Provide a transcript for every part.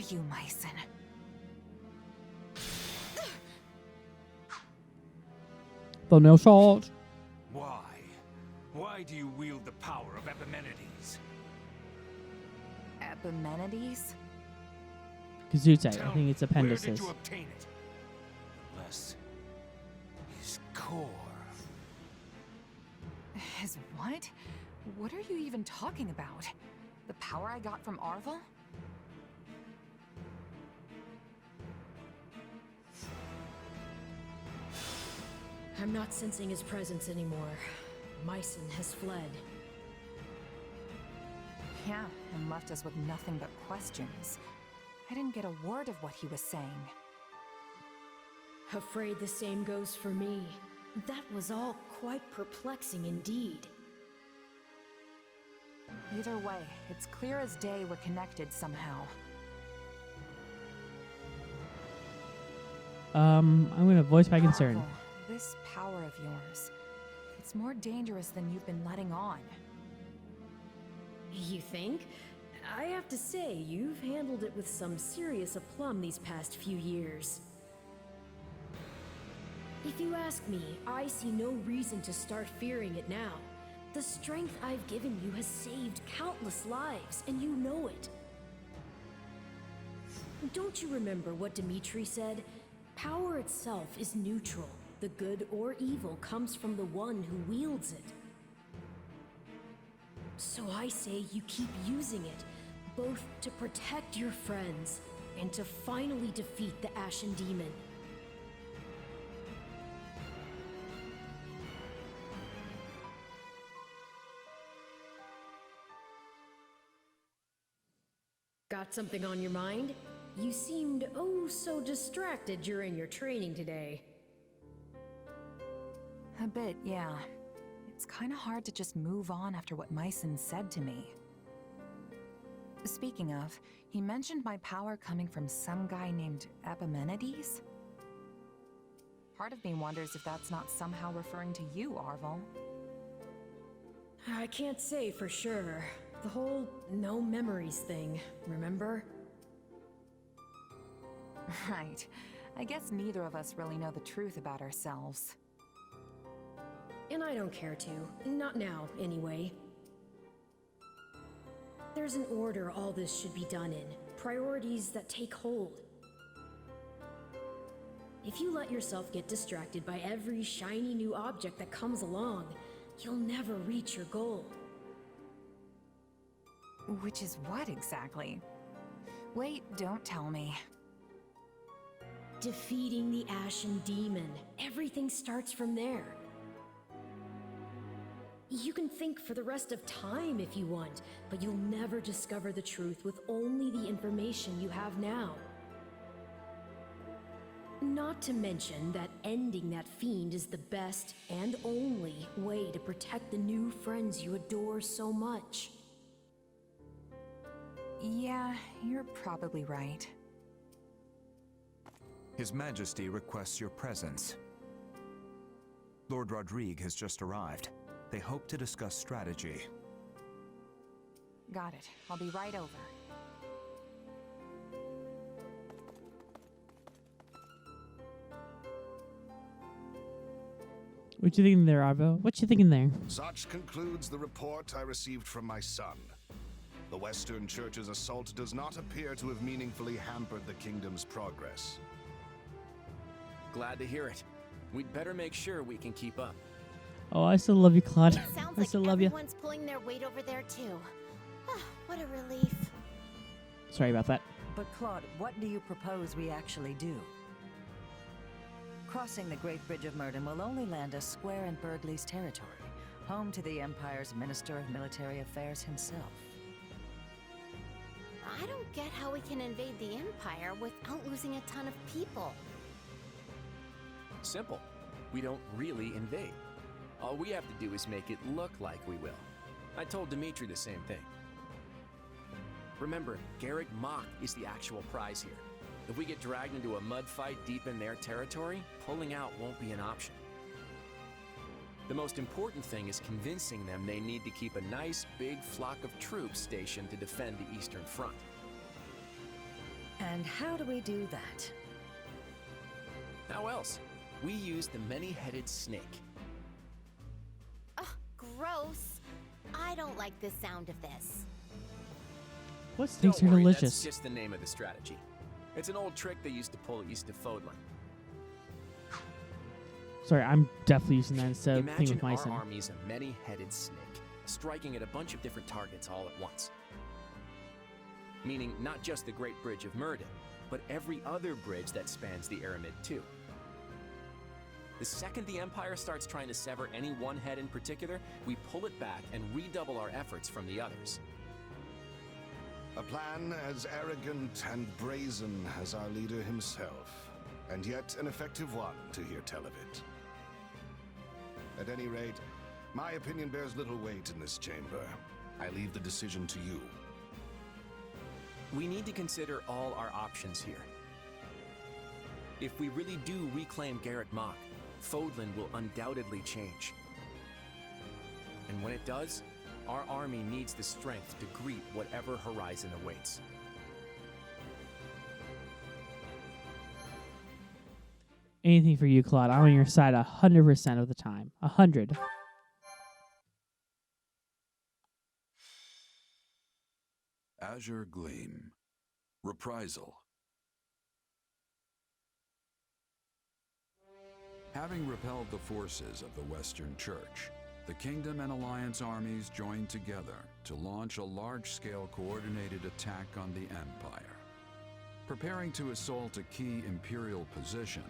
dare you, Mycen? Thumbnail shot. Why? Why do you wield the power of Epimenides? Epimenides? Kazute, I Tell think me, it's where appendices. did you obtain it? Unless his core. His what? What are you even talking about? The power I got from Arvel? I'm not sensing his presence anymore. Mycen has fled. Yeah, and left us with nothing but questions. I didn't get a word of what he was saying. Afraid the same goes for me. That was all quite perplexing indeed. Either way, it's clear as day we're connected somehow. I'm gonna voice my concern. Arvel, this power of yours, it's more dangerous than you've been letting on. You think? I have to say, you've handled it with some serious aplomb these past few years. If you ask me, I see no reason to start fearing it now. The strength I've given you has saved countless lives, and you know it. Don't you remember what Dimitri said? Power itself is neutral. The good or evil comes from the one who wields it. So I say you keep using it, both to protect your friends and to finally defeat the Ashen Demon. Got something on your mind? You seemed oh so distracted during your training today. A bit, yeah. It's kinda hard to just move on after what Mycen said to me. Speaking of, he mentioned my power coming from some guy named Epimenides? Part of me wonders if that's not somehow referring to you, Arvel. I can't say for sure. The whole no memories thing, remember? Right. I guess neither of us really know the truth about ourselves. And I don't care to. Not now, anyway. There's an order all this should be done in. Priorities that take hold. If you let yourself get distracted by every shiny new object that comes along, you'll never reach your goal. Which is what exactly? Wait, don't tell me. Defeating the Ashen Demon. Everything starts from there. You can think for the rest of time if you want, but you'll never discover the truth with only the information you have now. Not to mention that ending that fiend is the best and only way to protect the new friends you adore so much. Yeah, you're probably right. His Majesty requests your presence. Lord Rodrigue has just arrived. They hope to discuss strategy. Got it. I'll be right over. What you thinking there, Arvo? What you thinking there? Such concludes the report I received from my son. The Western Church's assault does not appear to have meaningfully hampered the kingdom's progress. Glad to hear it. We'd better make sure we can keep up. Oh, I still love you, Claude. It sounds I like still love you. everyone's pulling their weight over there too. What a relief. Sorry about that. But Claude, what do you propose we actually do? Crossing the Great Bridge of Murden will only land us square in Burgley's territory, home to the Empire's Minister of Military Affairs himself. I don't get how we can invade the Empire without losing a ton of people. Simple. We don't really invade. All we have to do is make it look like we will. I told Dimitri the same thing. Remember, Garrick Mach is the actual prize here. If we get dragged into a mud fight deep in their territory, pulling out won't be an option. The most important thing is convincing them they need to keep a nice big flock of troops stationed to defend the Eastern Front. And how do we do that? How else? We use the many-headed snake. Ugh, gross. I don't like the sound of this. What snakes Don't are worry, delicious? That's just the name of the strategy. It's an old trick they used to pull east of Fodlan. Sorry, I'm definitely using that instead of thinking Imagine with our Mycin. army's a many-headed snake, striking at a bunch of different targets all at once. Meaning not just the Great Bridge of Myrddin, but every other bridge that spans the Aramid too. The second the Empire starts trying to sever any one head in particular, we pull it back and redouble our efforts from the others. A plan as arrogant and brazen as our leader himself, and yet an effective one to hear tell of it. At any rate, my opinion bears little weight in this chamber. I leave the decision to you. We need to consider all our options here. If we really do reclaim Garrett Mach, Fodlan will undoubtedly change. And when it does, our army needs the strength to greet whatever horizon awaits. Anything for you, Claude. I'm on your side 100% of the time. 100. Azure Gleam. Reprisal. Having repelled the forces of the Western Church, the Kingdom and Alliance armies joined together to launch a large-scale coordinated attack on the Empire. Preparing to assault a key Imperial position,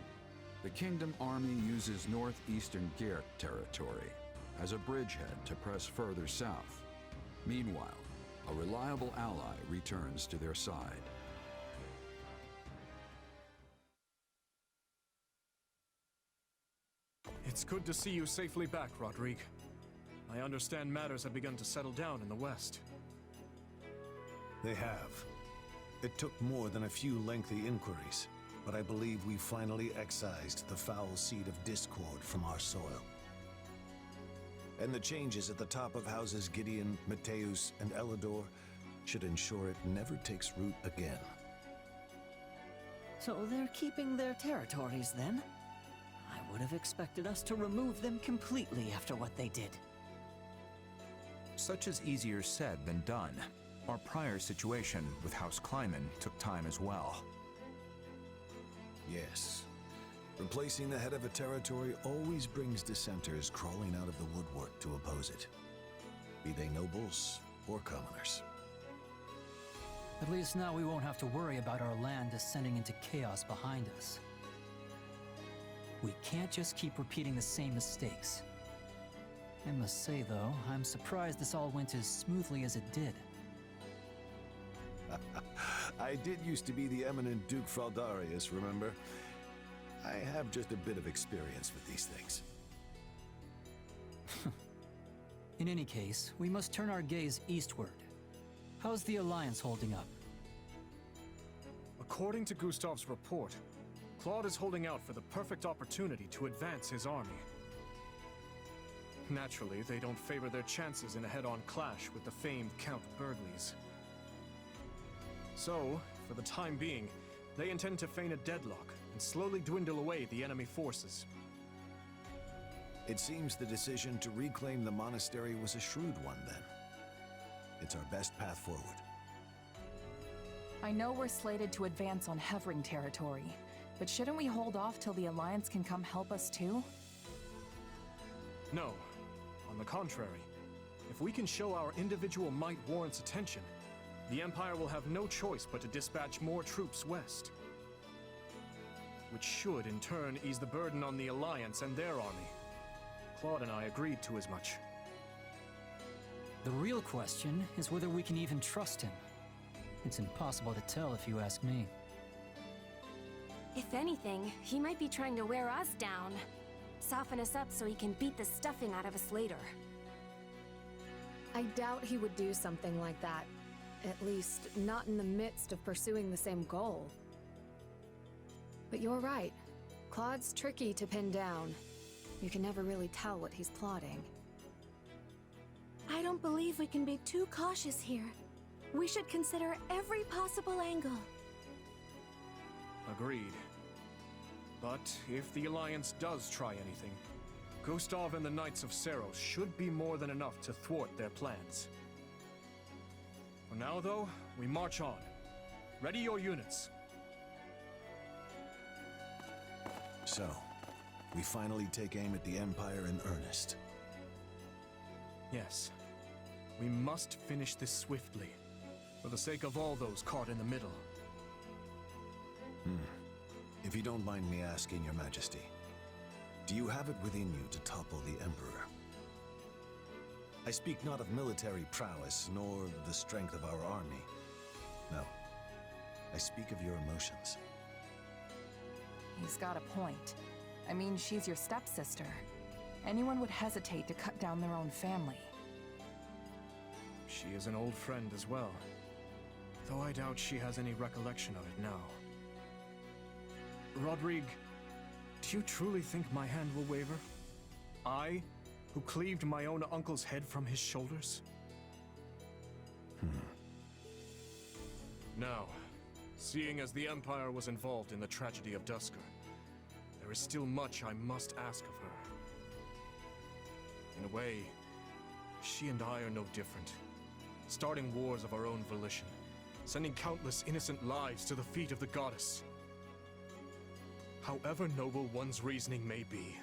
the Kingdom army uses northeastern Gert territory as a bridgehead to press further south. Meanwhile, a reliable ally returns to their side. It's good to see you safely back, Rodrigue. I understand matters have begun to settle down in the West. They have. It took more than a few lengthy inquiries, but I believe we finally excised the foul seed of discord from our soil. And the changes at the top of houses Gideon, Mateus, and Elidor should ensure it never takes root again. So they're keeping their territories then? I would have expected us to remove them completely after what they did. Such is easier said than done. Our prior situation with House Kleiman took time as well. Yes. Replacing the head of a territory always brings dissenters crawling out of the woodwork to oppose it. Be they nobles or commoners. At least now we won't have to worry about our land descending into chaos behind us. We can't just keep repeating the same mistakes. I must say, though, I'm surprised this all went as smoothly as it did. I did used to be the eminent Duke Fraldarius, remember? I have just a bit of experience with these things. In any case, we must turn our gaze eastward. How's the Alliance holding up? According to Gustav's report, Claude is holding out for the perfect opportunity to advance his army. Naturally, they don't favor their chances in a head-on clash with the famed Count Burgleys. So, for the time being, they intend to feign a deadlock and slowly dwindle away the enemy forces. It seems the decision to reclaim the monastery was a shrewd one, then. It's our best path forward. I know we're slated to advance on Hevring territory, but shouldn't we hold off till the Alliance can come help us too? No. On the contrary, if we can show our individual might warrants attention, the Empire will have no choice but to dispatch more troops west. Which should, in turn, ease the burden on the Alliance and their army. Claude and I agreed to as much. The real question is whether we can even trust him. It's impossible to tell if you ask me. If anything, he might be trying to wear us down. Soften us up so he can beat the stuffing out of us later. I doubt he would do something like that. At least, not in the midst of pursuing the same goal. But you're right. Claude's tricky to pin down. You can never really tell what he's plotting. I don't believe we can be too cautious here. We should consider every possible angle. Agreed. But if the Alliance does try anything, Gustav and the Knights of Seros should be more than enough to thwart their plans. For now, though, we march on. Ready your units. So, we finally take aim at the Empire in earnest. Yes. We must finish this swiftly, for the sake of all those caught in the middle. If you don't mind me asking, Your Majesty, do you have it within you to topple the Emperor? I speak not of military prowess, nor the strength of our army. No. I speak of your emotions. He's got a point. I mean, she's your stepsister. Anyone would hesitate to cut down their own family. She is an old friend as well, though I doubt she has any recollection of it now. Rodrigue, do you truly think my hand will waver? I, who cleaved my own uncle's head from his shoulders? Now, seeing as the Empire was involved in the tragedy of Duscur, there is still much I must ask of her. In a way, she and I are no different. Starting wars of our own volition, sending countless innocent lives to the feet of the goddess. However noble one's reasoning may be,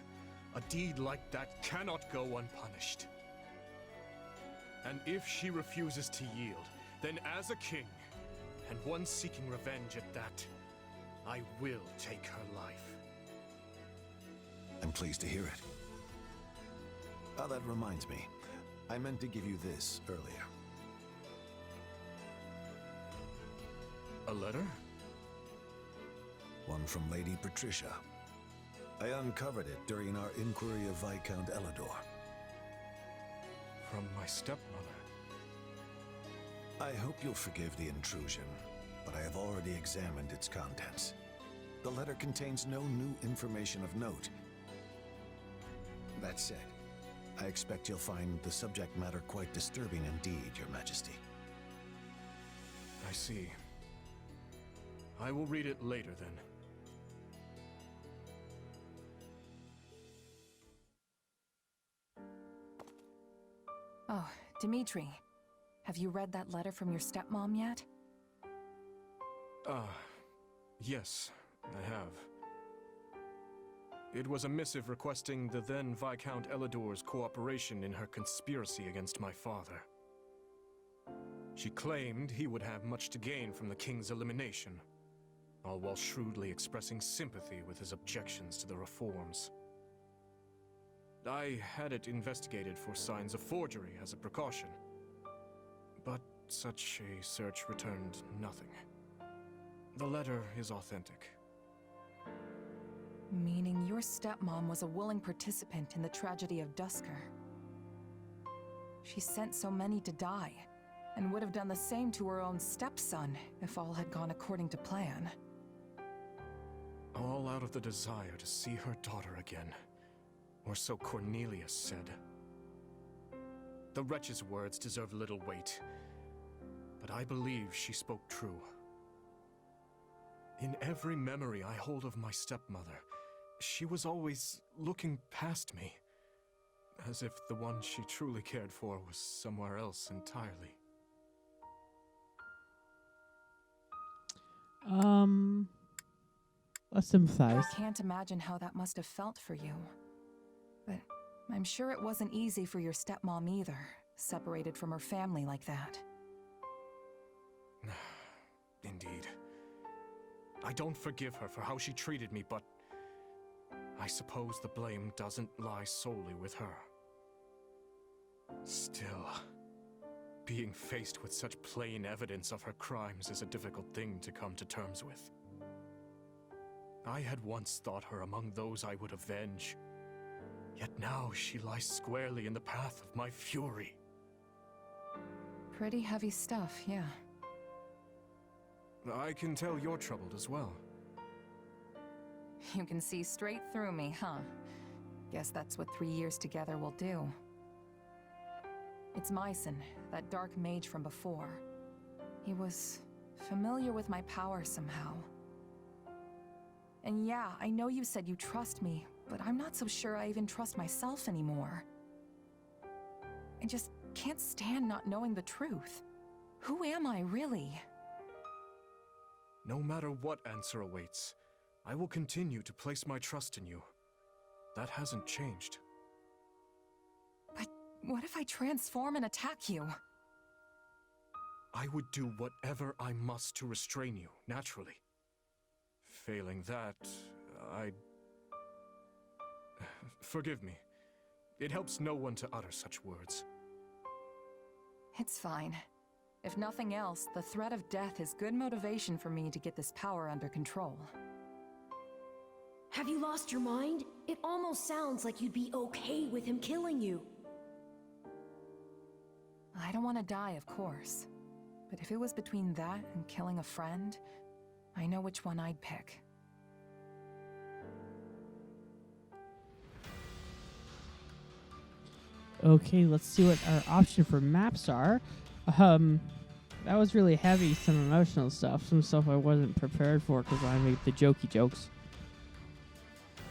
a deed like that cannot go unpunished. And if she refuses to yield, then as a king, and one seeking revenge at that, I will take her life. I'm pleased to hear it. Oh, that reminds me. I meant to give you this earlier. A letter? One from Lady Patricia. I uncovered it during our inquiry of Viscount Elidor. From my stepmother. I hope you'll forgive the intrusion, but I have already examined its contents. The letter contains no new information of note. That said, I expect you'll find the subject matter quite disturbing indeed, Your Majesty. I see. I will read it later, then. Oh, Dimitri. Have you read that letter from your stepmom yet? Yes, I have. It was a missive requesting the then Viscount Elidor's cooperation in her conspiracy against my father. She claimed he would have much to gain from the king's elimination, all while shrewdly expressing sympathy with his objections to the reforms. I had it investigated for signs of forgery as a precaution, but such a search returned nothing. The letter is authentic. Meaning your stepmom was a willing participant in the tragedy of Duscur. She sent so many to die, and would have done the same to her own stepson if all had gone according to plan. All out of the desire to see her daughter again, or so Cornelius said. The wretch's words deserve little weight, but I believe she spoke true. In every memory I hold of my stepmother, she was always looking past me, as if the one she truly cared for was somewhere else entirely. Let's sympathize. I can't imagine how that must have felt for you. But I'm sure it wasn't easy for your stepmom either, separated from her family like that. Indeed. I don't forgive her for how she treated me, but I suppose the blame doesn't lie solely with her. Still, being faced with such plain evidence of her crimes is a difficult thing to come to terms with. I had once thought her among those I would avenge, yet now she lies squarely in the path of my fury. Pretty heavy stuff, yeah. I can tell you're troubled as well. You can see straight through me, huh? Guess that's what 3 years together will do. It's Myson, that dark mage from before. He was familiar with my power somehow. And yeah, I know you said you trust me, but I'm not so sure I even trust myself anymore. I just can't stand not knowing the truth. Who am I, really? No matter what answer awaits, I will continue to place my trust in you. That hasn't changed. But what if I transform and attack you? I would do whatever I must to restrain you, naturally. Failing that, I'd... Forgive me. It helps no one to utter such words. It's fine. If nothing else, the threat of death is good motivation for me to get this power under control. Have you lost your mind? It almost sounds like you'd be okay with him killing you. I don't want to die, of course. But if it was between that and killing a friend, I know which one I'd pick. Okay, let's see what our option for maps are. That was really heavy, some emotional stuff, some stuff I wasn't prepared for because I made the jokey jokes.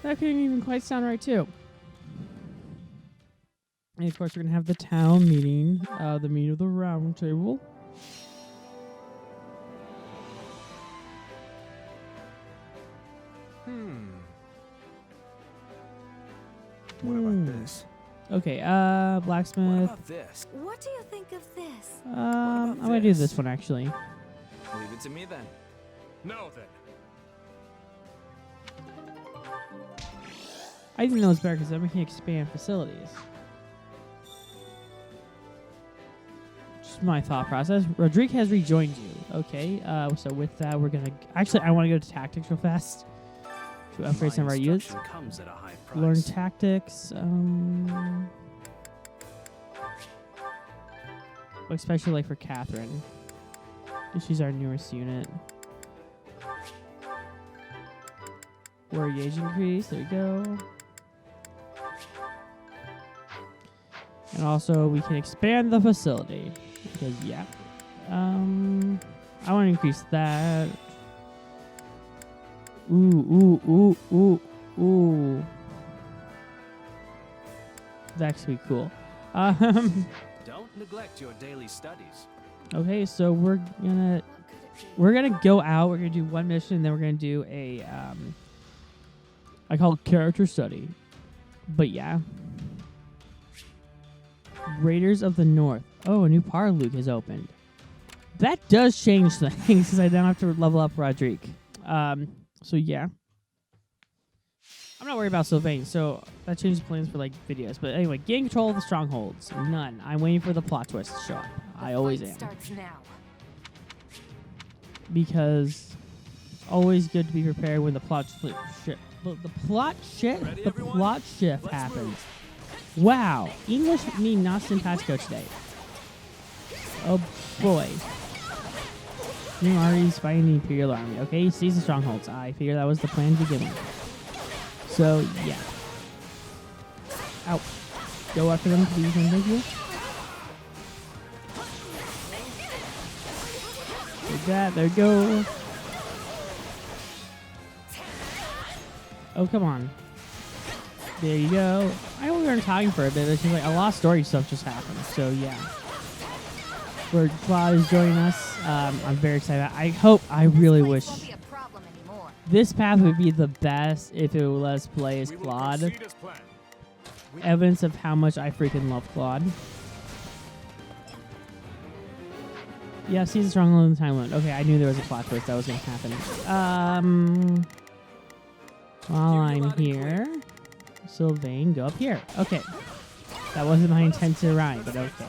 That couldn't even quite sound right, too. And of course, we're going to have the town meeting, the meeting of the round table. What about this? Okay, blacksmith. What about this? What do you think of this? I'm going to do this one, actually. Leave it to me then. No, then. I think that was better because then we can expand facilities. Just my thought process. Rodrigue has rejoined you. Okay, so with that, we're going to... Actually, I want to go to tactics real fast to upgrade some of our units. Comes at a high price. Learn tactics. Especially like for Catherine. She's our newest unit. Warrior gauge increase. There we go. And also we can expand the facility. Because yeah. I want to increase that. Ooh. That's actually cool. Don't neglect your daily studies. Okay, so we're gonna go out. We're gonna do one mission, then we're gonna do a I call it character study. But yeah, Raiders of the North. Oh, a new Parluke has opened. That does change things because I don't have to level up Rodrigue. So yeah. I'm not worried about Sylvain, so that changes plans for like videos. But anyway, gain control of the strongholds. None. I'm waiting for the plot twist to show up. I always am. Starts now. Because it's always good to be prepared when the plot shift happens. Wow, English me not simpatico today. Oh boy. New armies fighting the Imperial Army. Okay, seize the strongholds. I figure that was the plan to begin with. So, yeah. Ow. Go after them, please, and thank you. Like that, there we go. Oh, come on. There you go. I know we weren't talking for a bit, it's just like a lot of story stuff just happened, so yeah. Where Claude is joining us, I'm very excited. I really wish this path would be the best if it would let us play as Claude. Evidence of how much I freaking love Claude. Yeah, season stronghold in the time limit. Okay, I knew there was a plot twist that was going to happen. While I'm here, Sylvain, go up here. Okay. That wasn't my intent to rhyme, but okay.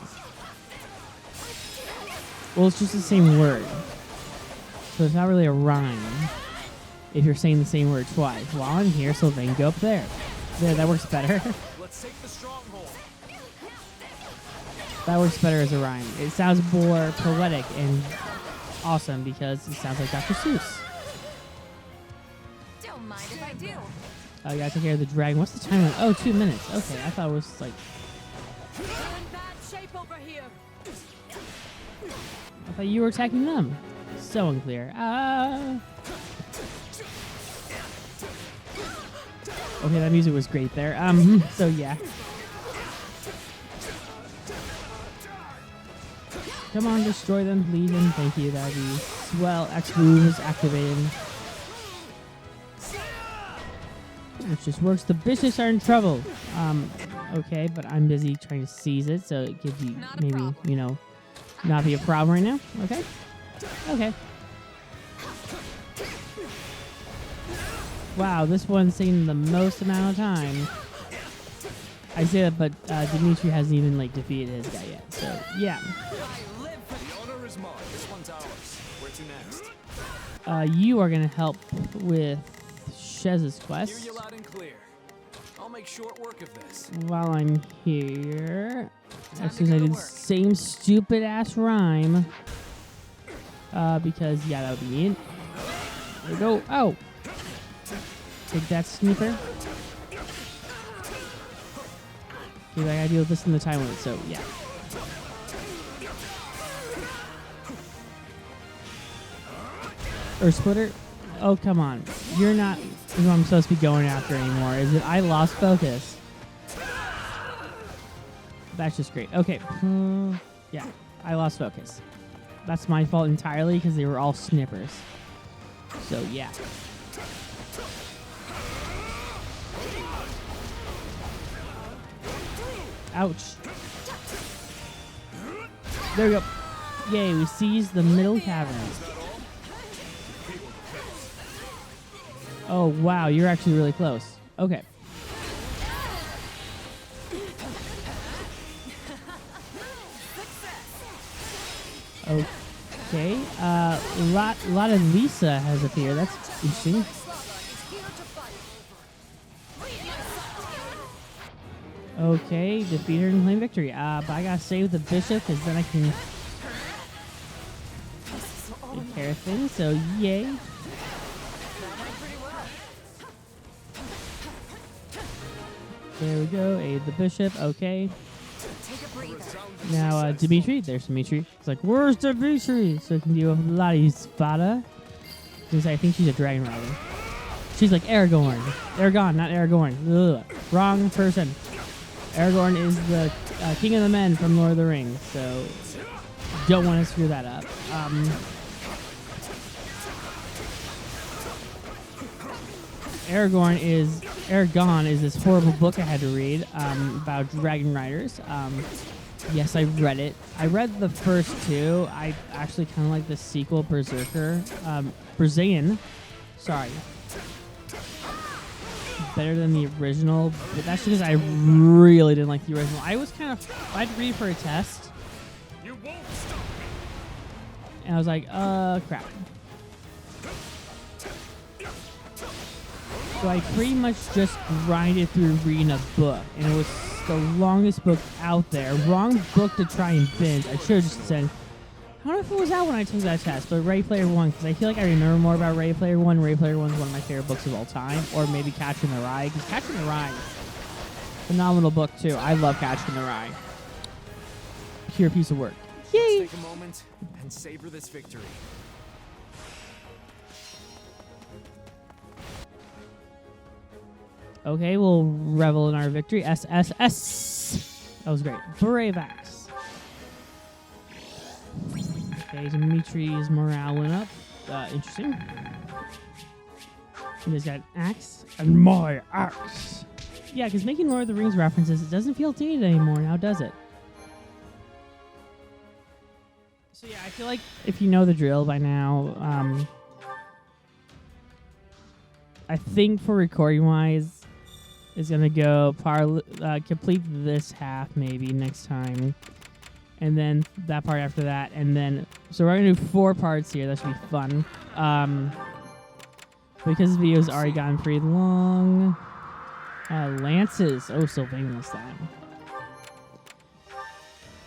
Well, it's just the same word. So it's not really a rhyme if you're saying the same word twice. While I'm here, Sylvain, go up there. There, that works better. Let's take the stronghold. That works better as a rhyme. It sounds more poetic and awesome because it sounds like Dr. Seuss. Don't mind if I do. Oh, you got to take care of the dragon. What's the time limit? Oh, 2 minutes. Okay, I thought it was like... You're in bad shape over here. I thought you were attacking them. So unclear. Okay, that music was great there. So yeah. Come on, destroy them, Legion. Thank you, that'd be swell. X move is activated. Which just works. The bishops are in trouble. Okay, but I'm busy trying to seize it, so it gives you maybe, you know, not be a problem right now. Okay? Okay. Wow, this one's taking the most amount of time. I say that, but Dimitri hasn't even, like, defeated his guy yet, so, yeah. The honor is mine. This one's ours. Where to next? You are gonna help with Shez's quest. Hear you loud and clear. I'll make short work of this. While I'm here, as soon as I do the same stupid ass rhyme, because yeah, that would be it. There we go. Oh, take that, sniper. Okay, I gotta deal with this in the time limit. So yeah. Earth splitter. Oh come on, you're not who I'm supposed to be going after anymore, is it? I lost focus. That's just great. Okay. Yeah, I lost focus. That's my fault entirely because they were all snippers. So, yeah. Ouch. There we go. Yay, we seized the middle cavern. Oh, wow, you're actually really close. Okay. Okay, lot of Lisa has appeared. That's interesting. Okay, defeat her and claim victory. But I gotta save the bishop because then I can take care of things. So yay! There we go. Aid the bishop. Okay. Now, Dimitri. There's Dimitri. It's like, where's Dimitri? So I can deal with Lottie Spada. Because I think she's a dragon rider. She's like Aragorn. Aragon, not Aragorn. Ugh. Wrong person. Aragorn is the king of the men from Lord of the Rings. So, don't want to screw that up. Aragon is this horrible book I had to read about dragon riders. Yes, I read it. I read the first two. I actually kind of like the sequel, Berserker. Brazilian. Sorry. Better than the original, but that's because I really didn't like the original. I'd read for a test. And I was like, crap. So I pretty much just grinded through reading a book, and it was the longest book out there. Wrong book to try and binge. I should have just said, I don't know if it was out when I took that test, but Ready Player One, because I feel like I remember more about Ready Player One. Ready Player One is one of my favorite books of all time, or maybe Catcher in the Rye, because Catcher in the Rye, phenomenal book too. I love Catcher in the Rye. Pure piece of work. Yay! Let's take a moment and savor this victory. Okay, we'll revel in our victory. SSS. That was great. Brave axe. Okay, Dimitri's morale went up. Interesting. He just got an axe and my axe. Yeah, because making Lord of the Rings references, it doesn't feel dated anymore now, does it? So yeah, I feel like if you know the drill by now, I think for recording-wise, is gonna go complete this half maybe next time, and then that part after that, and then so we're gonna do 4 parts here. That should be fun. Because the video's already gotten pretty long. Lances, oh, Sylvain this time.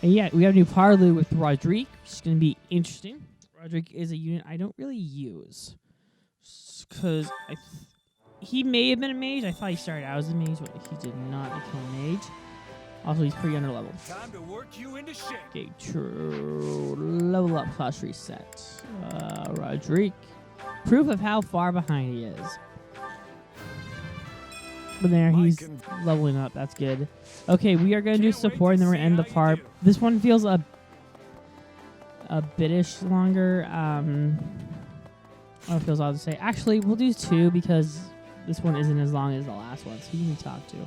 And yeah, we have a new Parlou with Roderick, which is gonna be interesting. Roderick is a unit I don't really use because he may have been a mage. I thought he started out as a mage, but he did not become a mage. Also, he's pretty underleveled. Time to work you into shape. Okay, true. Level up class reset. Roderick. Proof of how far behind he is. But there, he's leveling up. That's good. Okay, we are going to do support, and then we're going to end the part. This one feels a bitish longer. I don't know if it feels odd to say. Actually, we'll do 2 because this one isn't as long as the last one, so you can talk to.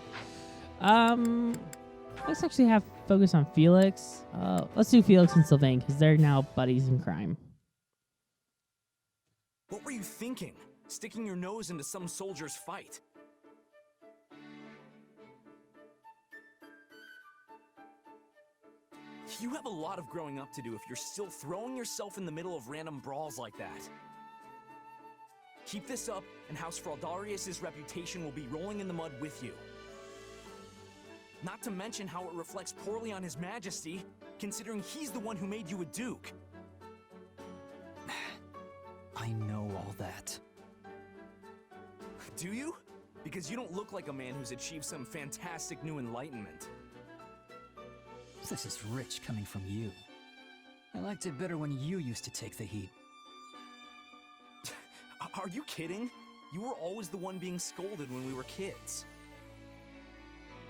Let's actually have focus on Felix. Let's do Felix and Sylvain because they're now buddies in crime. What were you thinking? Sticking your nose into some soldier's fight? You have a lot of growing up to do if you're still throwing yourself in the middle of random brawls like that. Keep this up, and House Fraldarius' reputation will be rolling in the mud with you. Not to mention how it reflects poorly on His Majesty, considering he's the one who made you a duke. I know all that. Do you? Because you don't look like a man who's achieved some fantastic new enlightenment. This is rich coming from you. I liked it better when you used to take the heat. Are you kidding? You were always the one being scolded when we were kids.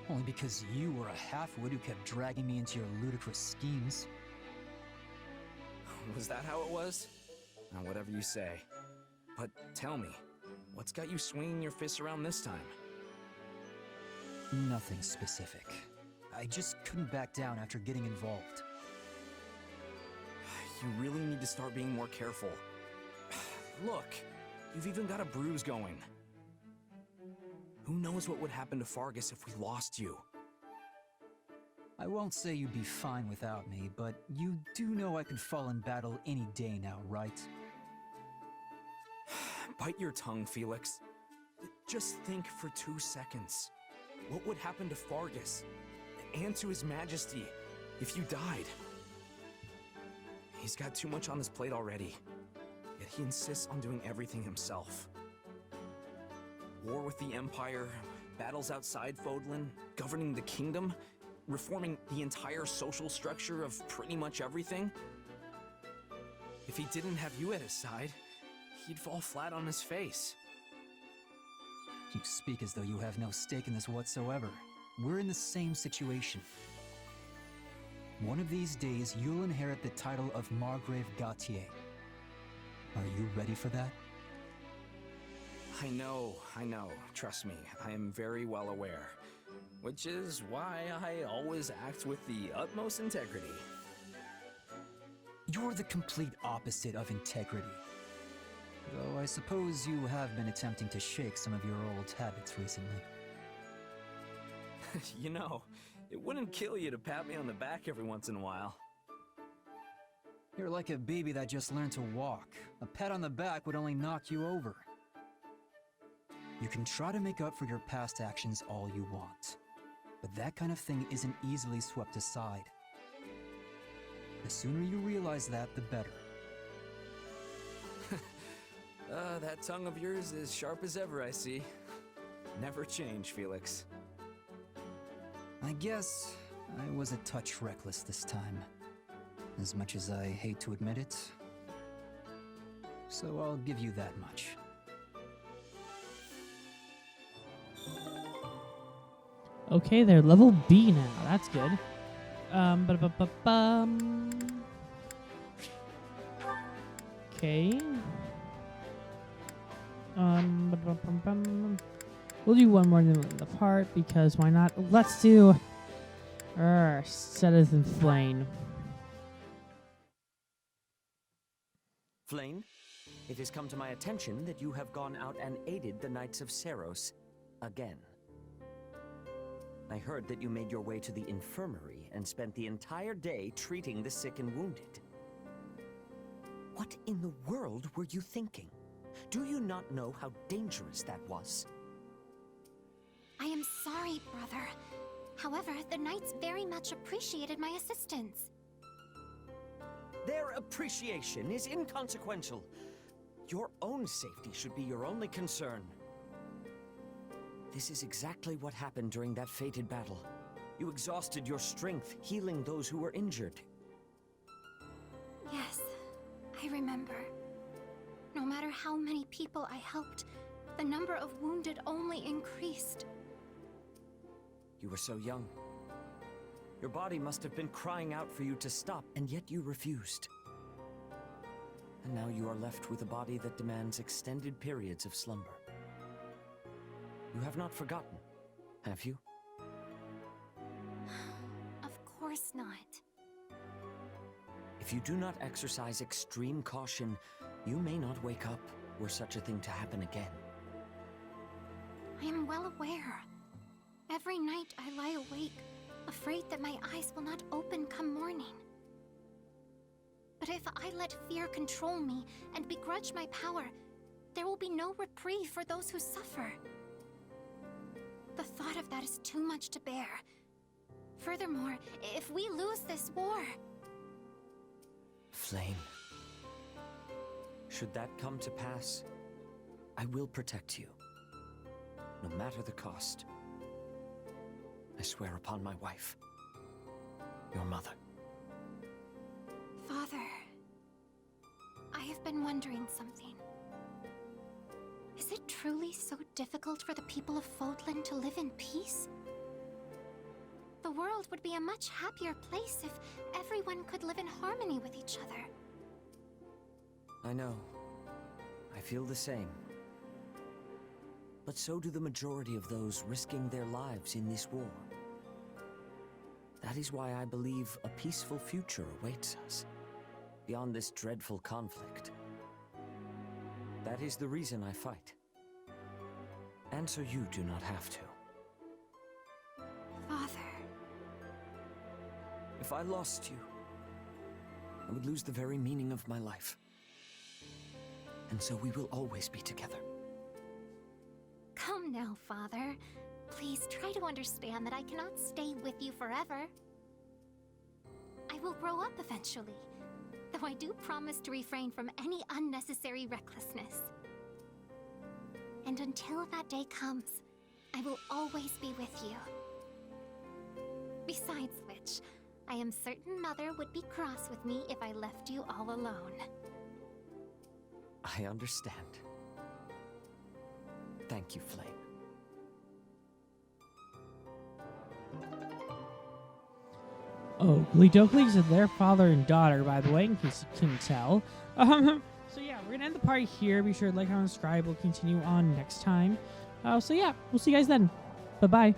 Only because you were a half-wit who kept dragging me into your ludicrous schemes. Was that how it was? Whatever you say. But tell me, what's got you swinging your fists around this time? Nothing specific. I just couldn't back down after getting involved. You really need to start being more careful. Look, you've even got a bruise going. Who knows what would happen to Fargus if we lost you? I won't say you'd be fine without me, but you do know I could fall in battle any day now, right? Bite your tongue, Felix. Just think for 2 seconds. What would happen to Fargus? And to His Majesty if you died? He's got too much on his plate already, yet he insists on doing everything himself. War with the Empire, battles outside Fodlan, governing the kingdom, reforming the entire social structure of pretty much everything. If he didn't have you at his side, he'd fall flat on his face. You speak as though you have no stake in this whatsoever. We're in the same situation. One of these days, you'll inherit the title of Margrave Gautier. Are you ready for that? I know. Trust me, I am very well aware. Which is why I always act with the utmost integrity. You're the complete opposite of integrity. Though I suppose you have been attempting to shake some of your old habits recently. You know, it wouldn't kill you to pat me on the back every once in a while. You're like a baby that just learned to walk. A pat on the back would only knock you over. You can try to make up for your past actions all you want, but that kind of thing isn't easily swept aside. The sooner you realize that, the better. That tongue of yours is sharp as ever, I see. Never change, Felix. I guess I was a touch reckless this time, as much as I hate to admit it. So I'll give you that much. Okay, they're level B now. That's good. Okay. We'll do one more than the part because why not? Let's do Setteth and Flame. Flame, it has come to my attention that you have gone out and aided the Knights of Seros again. I heard that you made your way to the infirmary and spent the entire day treating the sick and wounded. What in the world were you thinking? Do you not know how dangerous that was? I am sorry, brother. However, the knights very much appreciated my assistance. Their appreciation is inconsequential. Your own safety should be your only concern. This is exactly what happened during that fated battle. You exhausted your strength, healing those who were injured. Yes, I remember. No matter how many people I helped, the number of wounded only increased. You were so young. Your body must have been crying out for you to stop, and yet you refused. And now you are left with a body that demands extended periods of slumber. You have not forgotten, have you? Of course not. If you do not exercise extreme caution, you may not wake up were such a thing to happen again. I am well aware. Every night I lie awake, afraid that my eyes will not open come morning. But if I let fear control me and begrudge my power, there will be no reprieve for those who suffer. The thought of that is too much to bear. Furthermore, if we lose this war... Flame. Should that come to pass, I will protect you. No matter the cost. I swear upon my wife, your mother. Father, I have been wondering something. Is it truly so difficult for the people of Fodlan to live in peace? The world would be a much happier place if everyone could live in harmony with each other. I know. I feel the same. But so do the majority of those risking their lives in this war. That is why I believe a peaceful future awaits us, beyond this dreadful conflict. That is the reason I fight. And so you do not have to. Father. If I lost you, I would lose the very meaning of my life. And so we will always be together. Come now, Father. Please try to understand that I cannot stay with you forever. I will grow up eventually, though I do promise to refrain from any unnecessary recklessness. And until that day comes, I will always be with you. Besides which, I am certain Mother would be cross with me if I left you all alone. I understand. Thank you, Flame. Oh, Gleedokleys are their father and daughter, by the way, in case you couldn't tell. So yeah, we're gonna end the party here. Be sure to like, comment, subscribe. We'll continue on next time. So yeah, we'll see you guys then. Bye-bye.